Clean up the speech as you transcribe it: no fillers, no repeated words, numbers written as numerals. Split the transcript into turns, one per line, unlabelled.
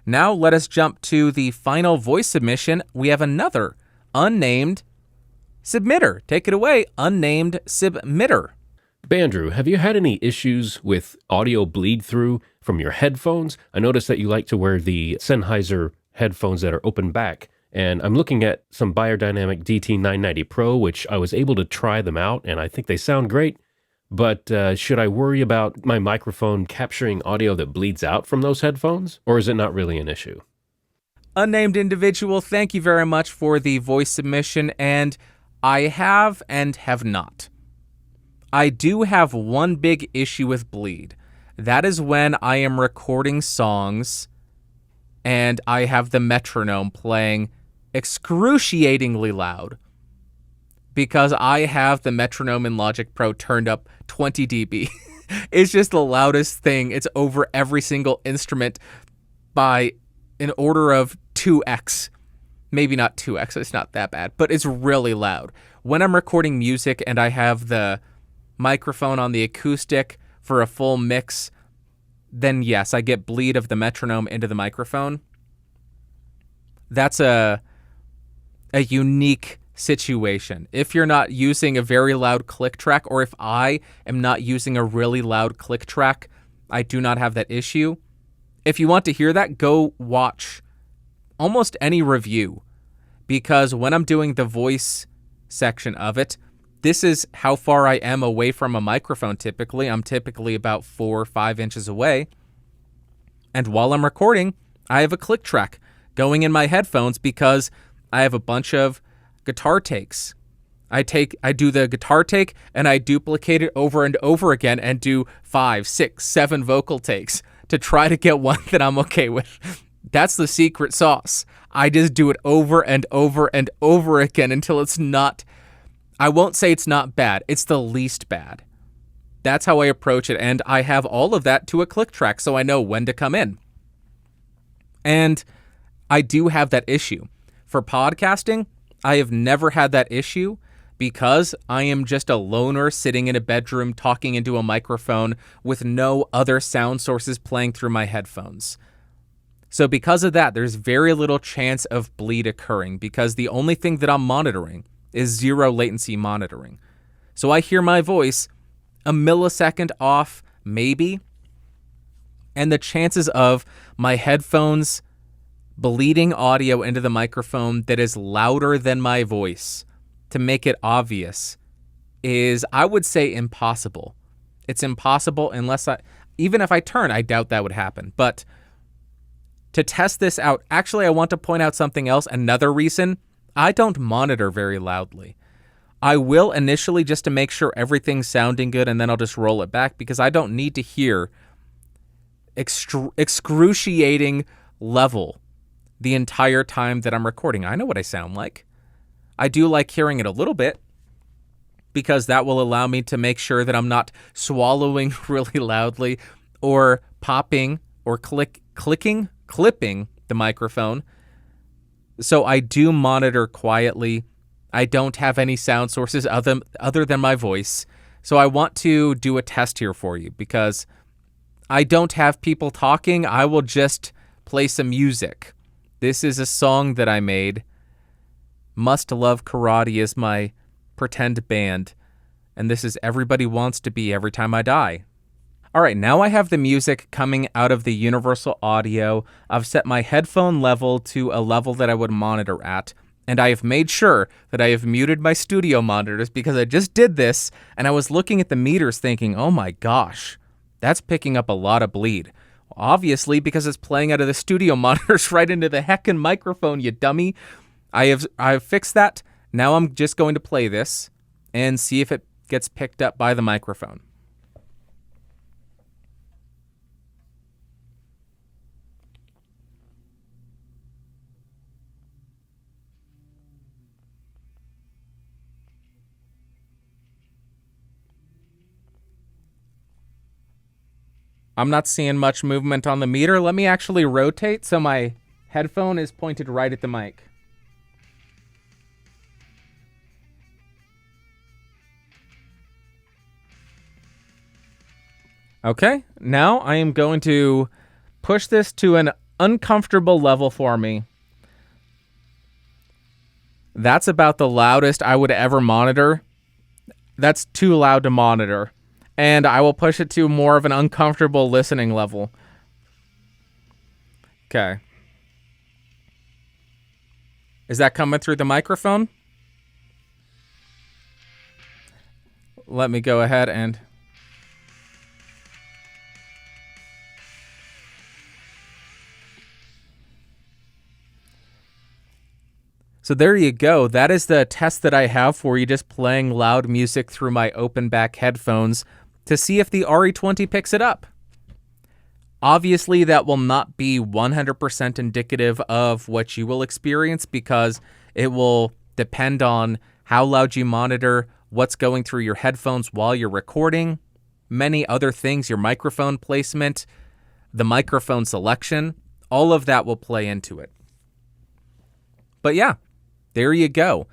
Now let us jump to the final voice submission. We have another unnamed submitter. Take it away, unnamed submitter.
Bandrew, have you had any issues with audio bleed through from your headphones? I noticed that you like to wear the Sennheiser headphones that are open back, and I'm looking at some Beyerdynamic DT990 Pro, which I was able to try them out, and I think they sound great. But should I worry about my microphone capturing audio that bleeds out from those headphones, or is it not really an issue?
Unnamed individual, thank you very much for the voice submission, and I have and have not. I do have one big issue with bleed. That is when I am recording songs and I have the metronome playing excruciatingly loud because I have the metronome in Logic Pro turned up 20 dB. It's just the loudest thing. It's over every single instrument by an order of 2x. Maybe not 2x, it's not that bad, but it's really loud. When I'm recording music and I have the microphone on the acoustic for a full mix, then yes, I get bleed of the metronome into the microphone. That's a unique situation. If you're not using a very loud click track, or if I am not using a really loud click track, I do not have that issue. If you want to hear that, go watch almost any review, because when I'm doing the voice section of it, this is how far I am away from a microphone typically. I'm typically about 4 or 5 inches away. And while I'm recording, I have a click track going in my headphones because I have a bunch of guitar takes. I do the guitar take and I duplicate it over and over again and do 5, 6, 7 vocal takes to try to get one that I'm okay with. That's the secret sauce. I just do it over and over and over again until it's not, I won't say it's not bad, it's the least bad. That's how I approach it, and I have all of that to a click track so I know when to come in. And I do have that issue. For podcasting, I have never had that issue because I am just a loner sitting in a bedroom talking into a microphone with no other sound sources playing through my headphones. So because of that, there's very little chance of bleed occurring because the only thing that I'm monitoring is zero latency monitoring. So I hear my voice a millisecond off, maybe, and the chances of my headphones bleeding audio into the microphone that is louder than my voice to make it obvious is, I would say, impossible. It's impossible unless even if I turn, I doubt that would happen. But to test this out, actually, I want to point out something else. Another reason, I don't monitor very loudly. I will initially just to make sure everything's sounding good, and then I'll just roll it back because I don't need to hear excruciating level the entire time that I'm recording. I know what I sound like. I do like hearing it a little bit because that will allow me to make sure that I'm not swallowing really loudly or popping or clipping the microphone. So I do monitor quietly. I don't have any sound sources other than my voice. So I want to do a test here for you because I don't have people talking. I will just play some music. This is a song that I made. Must Love Karate is my pretend band. And this is Everybody Wants to Be Every Time I Die. All right, now I have the music coming out of the universal audio. I've set my headphone level to a level that I would monitor at. And I have made sure that I have muted my studio monitors because I just did this and I was looking at the meters thinking, oh my gosh, that's picking up a lot of bleed. Obviously, because it's playing out of the studio monitors right into the heckin' microphone, you dummy. I've fixed that. Now I'm just going to play this and see if it gets picked up by the microphone. I'm not seeing much movement on the meter. Let me actually rotate so my headphone is pointed right at the mic. Okay, now I am going to push this to an uncomfortable level for me. That's about the loudest I would ever monitor. That's too loud to monitor. And I will push it to more of an uncomfortable listening level. Okay. Is that coming through the microphone? Let me go ahead and... So there you go. That is the test that I have for you, just playing loud music through my open back headphones to see if the RE20 picks it up. Obviously, that will not be 100% indicative of what you will experience because it will depend on how loud you monitor, what's going through your headphones while you're recording, many other things, your microphone placement, the microphone selection, all of that will play into it. But yeah, there you go.